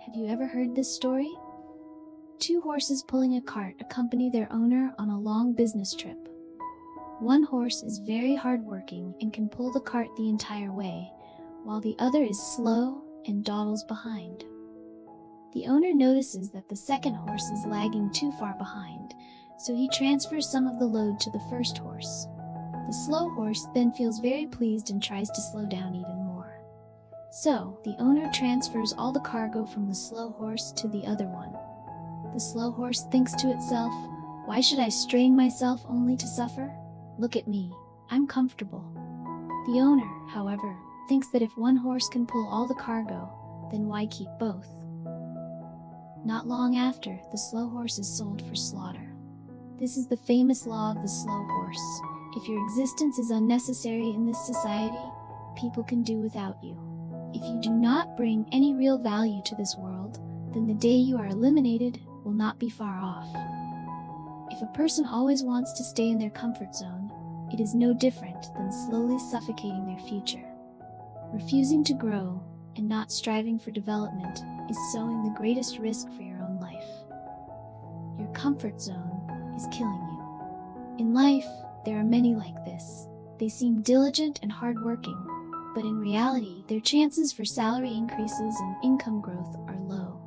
Have you ever heard this story? Two horses pulling a cart accompany their owner on a long business trip. One horse is very hardworking and can pull the cart the entire way, while the other is slow and dawdles behind. The owner notices that the second horse is lagging too far behind, so he transfers some of the load to the first horse. The slow horse then feels very pleased and tries to slow down even more. So, the owner transfers all the cargo from the slow horse to the other one. The slow horse thinks to itself, "Why should I strain myself only to suffer? Look at me, I'm comfortable." The owner, however, thinks that if one horse can pull all the cargo, then why keep both? Not long after, the slow horse is sold for slaughter. This is the famous law of the slow horse. If your existence is unnecessary in this society, people can do without you. If you do not bring any real value to this world, then the day you are eliminated will not be far off. If a person always wants to stay in their comfort zone, it is no different than slowly suffocating their future. Refusing to grow and not striving for development is sowing the greatest risk for your own life. Your comfort zone is killing you. In life, there are many like this. They seem diligent and hardworking, but in reality, their chances for salary increases and income growth are low.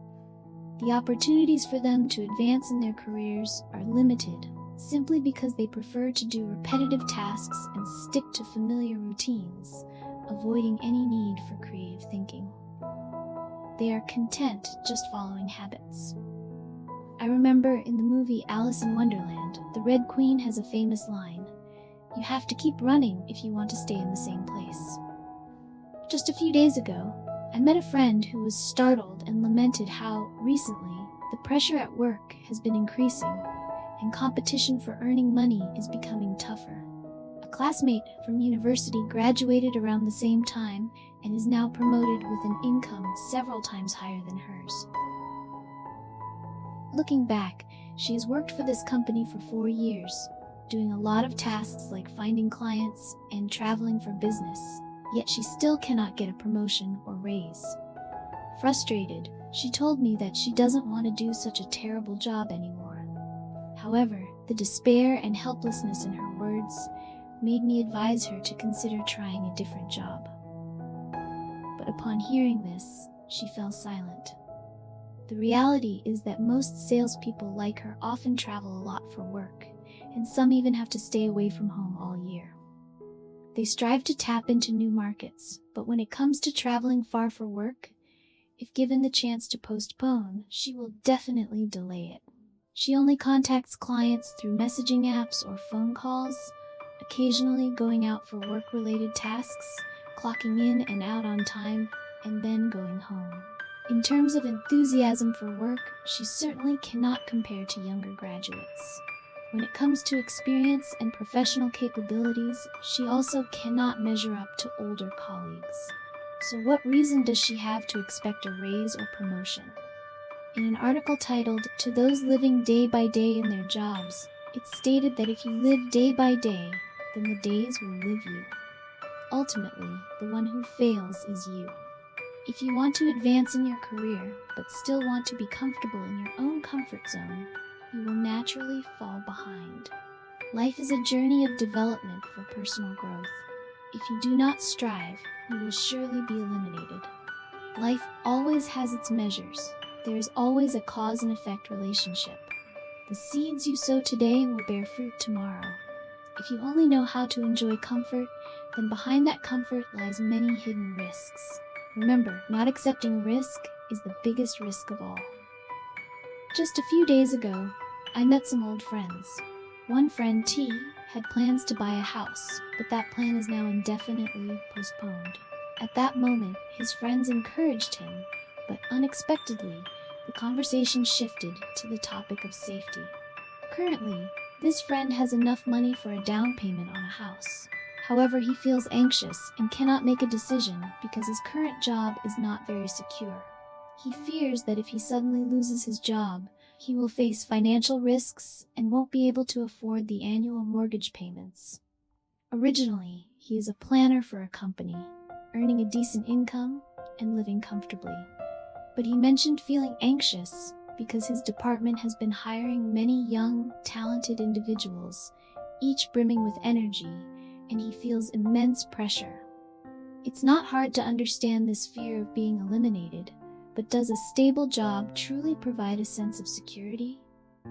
The opportunities for them to advance in their careers are limited, simply because they prefer to do repetitive tasks and stick to familiar routines, avoiding any need for creative thinking. They are content just following habits. I remember in the movie Alice in Wonderland, the Red Queen has a famous line, "You have to keep running if you want to stay in the same place." Just a few days ago, I met a friend who was startled and lamented how, recently, the pressure at work has been increasing, and competition for earning money is becoming tougher. A classmate from university graduated around the same time and is now promoted with an income several times higher than hers. Looking back, she has worked for this company for 4 years, doing a lot of tasks like finding clients and traveling for business, yet she still cannot get a promotion or raise. Frustrated, she told me that she doesn't want to do such a terrible job anymore. However, the despair and helplessness in her words made me advise her to consider trying a different job. But upon hearing this, she fell silent. The reality is that most salespeople like her often travel a lot for work, and some even have to stay away from home all year. They strive to tap into new markets, but when it comes to traveling far for work, if given the chance to postpone, she will definitely delay it. She only contacts clients through messaging apps or phone calls, occasionally going out for work-related tasks, clocking in and out on time, and then going home. In terms of enthusiasm for work, she certainly cannot compare to younger graduates. When it comes to experience and professional capabilities, she also cannot measure up to older colleagues. So what reason does she have to expect a raise or promotion? In an article titled, "To Those Living Day by Day in Their Jobs," it stated that if you live day by day, then the days will live you. Ultimately, the one who fails is you. If you want to advance in your career, but still want to be comfortable in your own comfort zone, you will naturally fall behind. Life is a journey of development for personal growth. If you do not strive, you will surely be eliminated. Life always has its measures. There is always a cause and effect relationship. The seeds you sow today will bear fruit tomorrow. If you only know how to enjoy comfort, then behind that comfort lies many hidden risks. Remember, not accepting risk is the biggest risk of all. Just a few days ago, I met some old friends. One friend, T, had plans to buy a house, but that plan is now indefinitely postponed. At that moment, his friends encouraged him, but unexpectedly, the conversation shifted to the topic of safety. Currently, this friend has enough money for a down payment on a house. However, he feels anxious and cannot make a decision because his current job is not very secure. He fears that if he suddenly loses his job, he will face financial risks and won't be able to afford the annual mortgage payments. Originally, he is a planner for a company, earning a decent income and living comfortably. But he mentioned feeling anxious because his department has been hiring many young, talented individuals, each brimming with energy, and he feels immense pressure. It's not hard to understand this fear of being eliminated, but does a stable job truly provide a sense of security?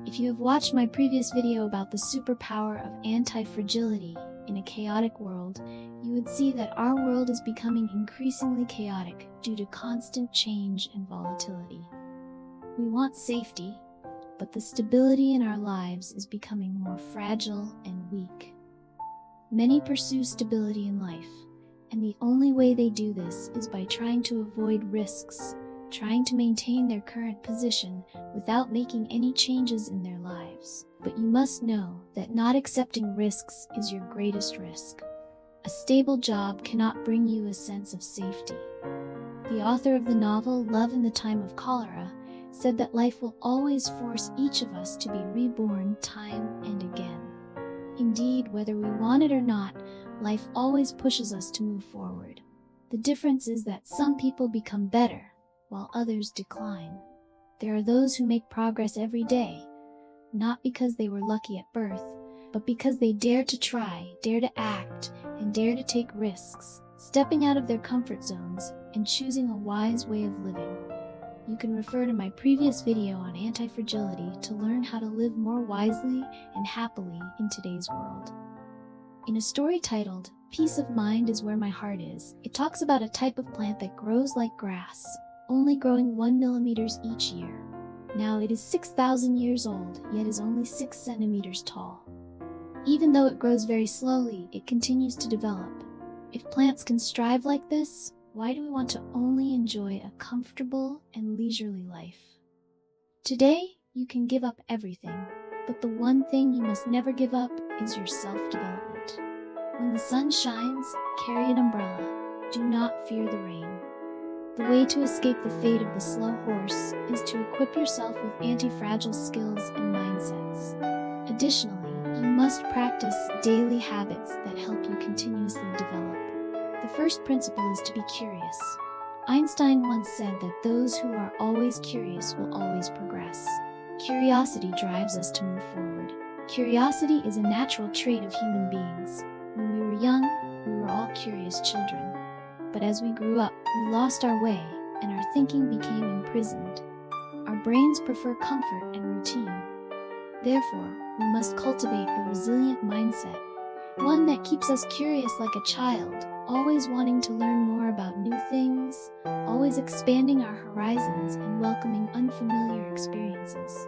If you have watched my previous video about the superpower of anti-fragility in a chaotic world, you would see that our world is becoming increasingly chaotic due to constant change and volatility. We want safety, but the stability in our lives is becoming more fragile and weak. Many pursue stability in life, and the only way they do this is by trying to avoid risks, trying to maintain their current position without making any changes in their lives. But you must know that not accepting risks is your greatest risk. A stable job cannot bring you a sense of safety. The author of the novel Love in the Time of Cholera said that life will always force each of us to be reborn time and again. Indeed, whether we want it or not, life always pushes us to move forward. The difference is that some people become better, while others decline. There are those who make progress every day, not because they were lucky at birth, but because they dare to try, dare to act, and dare to take risks, stepping out of their comfort zones and choosing a wise way of living. You can refer to my previous video on anti-fragility to learn how to live more wisely and happily in today's world. In a story titled, "Peace of Mind is Where My Heart Is," it talks about a type of plant that grows like grass, only growing 1 millimeter each year. Now it is 6,000 years old, yet is only 6 centimeters tall. Even though it grows very slowly, it continues to develop. If plants can strive like this, why do we want to only enjoy a comfortable and leisurely life? Today, you can give up everything, but the one thing you must never give up is your self-development. When the sun shines, carry an umbrella. Do not fear the rain. The way to escape the fate of the slow horse is to equip yourself with anti-fragile skills and mindsets. Additionally, you must practice daily habits that help you continuously develop. The first principle is to be curious. Einstein once said that those who are always curious will always progress. Curiosity drives us to move forward. Curiosity is a natural trait of human beings. When we were young, we were all curious children. But as we grew up, we lost our way, and our thinking became imprisoned. Our brains prefer comfort and routine. Therefore, we must cultivate a resilient mindset, one that keeps us curious like a child, always wanting to learn more about new things, always expanding our horizons and welcoming unfamiliar experiences.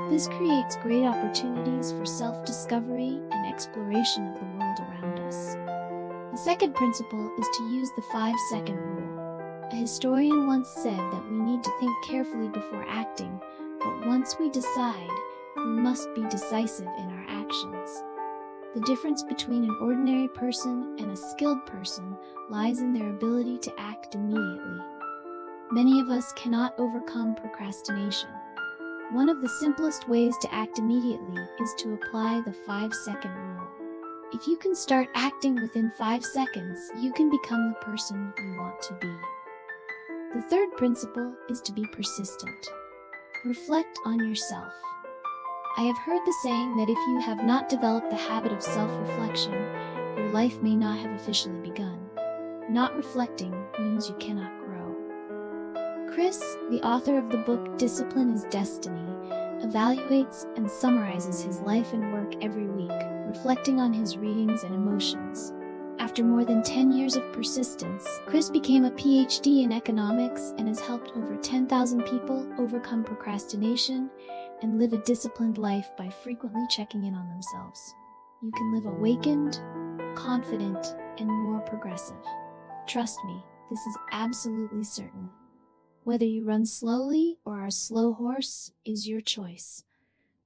This creates great opportunities for self-discovery and exploration of the world around us. The second principle is to use the 5-second rule. A historian once said that we need to think carefully before acting, but once we decide, we must be decisive in our actions. The difference between an ordinary person and a skilled person lies in their ability to act immediately. Many of us cannot overcome procrastination. One of the simplest ways to act immediately is to apply the 5-second rule. If you can start acting within 5 seconds, you can become the person you want to be. The third principle is to be persistent. Reflect on yourself. I have heard the saying that if you have not developed the habit of self-reflection, your life may not have officially begun. Not reflecting means you cannot grow. Chris, the author of the book Discipline is Destiny, evaluates and summarizes his life and work every week, reflecting on his readings and emotions. After more than 10 years of persistence, Chris became a PhD in economics and has helped over 10,000 people overcome procrastination and live a disciplined life by frequently checking in on themselves. You can live awakened, confident, and more progressive. Trust me, this is absolutely certain. Whether you run slowly or are a slow horse is your choice.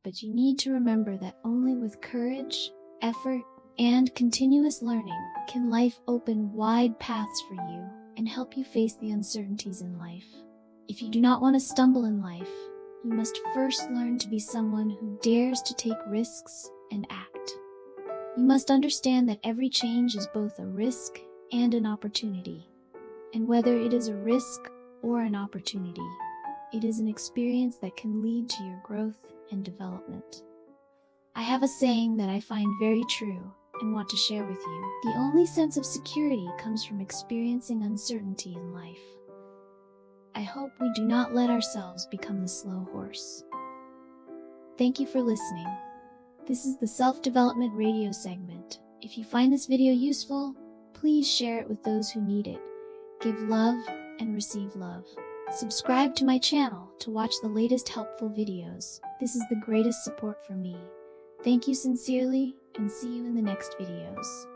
But you need to remember that only with courage, effort, and continuous learning can life open wide paths for you and help you face the uncertainties in life. If you do not want to stumble in life, you must first learn to be someone who dares to take risks and act. You must understand that every change is both a risk and an opportunity. And whether it is a risk or an opportunity. It is an experience that can lead to your growth and development. I have a saying that I find very true and want to share with you. The only sense of security comes from experiencing uncertainty in life. I hope we do not let ourselves become the slow horse. Thank you for listening. This is the Self-Development Radio segment. If you find this video useful, please share it with those who need it. Give love and receive love. Subscribe to my channel to watch the latest helpful videos. This is the greatest support for me. Thank you sincerely, and see you in the next videos.